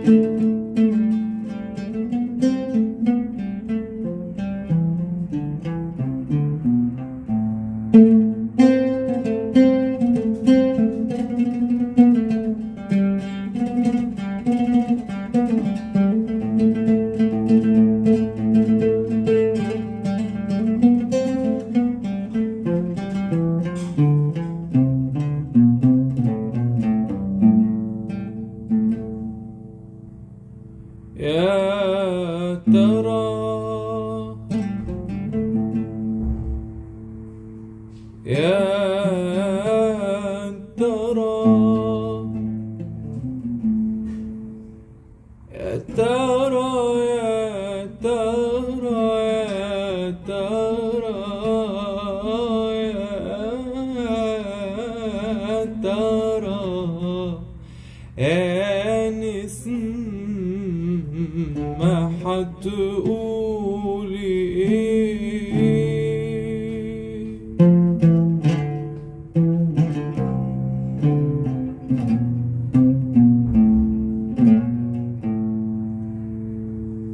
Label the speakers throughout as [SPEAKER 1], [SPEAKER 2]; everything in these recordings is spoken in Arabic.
[SPEAKER 1] يا ترى يا ترى يا ترى يا ترى يا ترى يا ترى آنس ما حتقولي ايه؟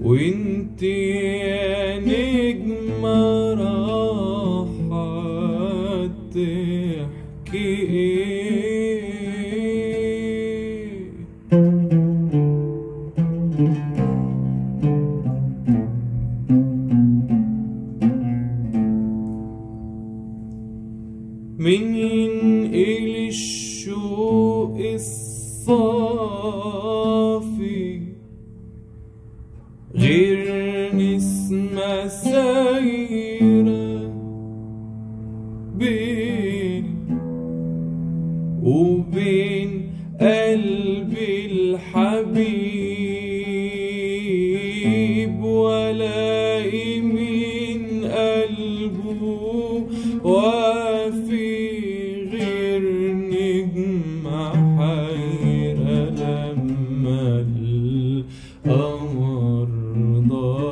[SPEAKER 1] وانتي يا نجمة راحة تحكي ايه؟ من ينقل الشوق الصافي غير نسمة سايرة بيني وبين قلبي الحبيب، ولاقي من قلبه وفي غير نجمة حيرة لما القمر ضاي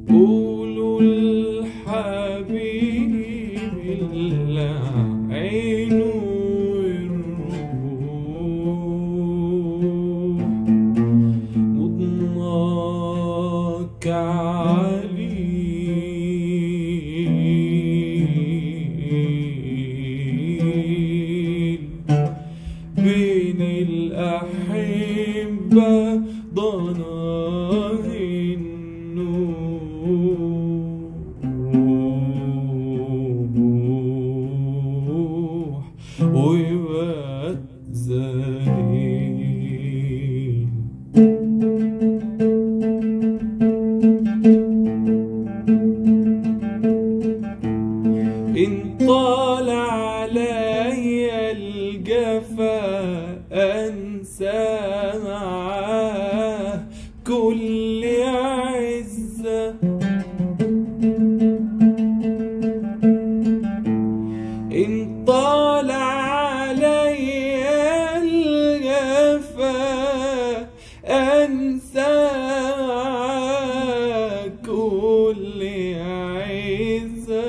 [SPEAKER 1] قولوا الحبيب اللي عينه الروح مضناك عليل بين الأحبة ضناه ويبات ذليل. إن طال علي الجفا أنسى معاه كل عزة، إن طال علي الجفا أنسى كل عزة.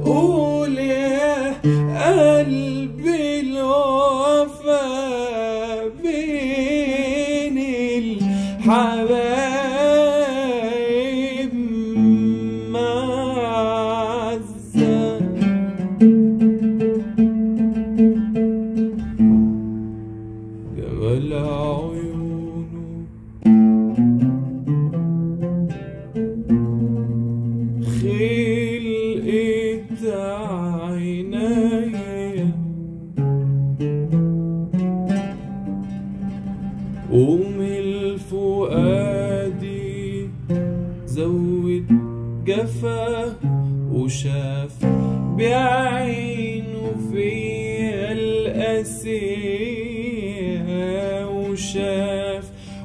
[SPEAKER 1] قول يا قلبي الوفا بين الحبايب معزة. جمال عيونه خلقت عينيا ومن فؤادي زود جفا وشاف بعينه فيا القاسية وشاف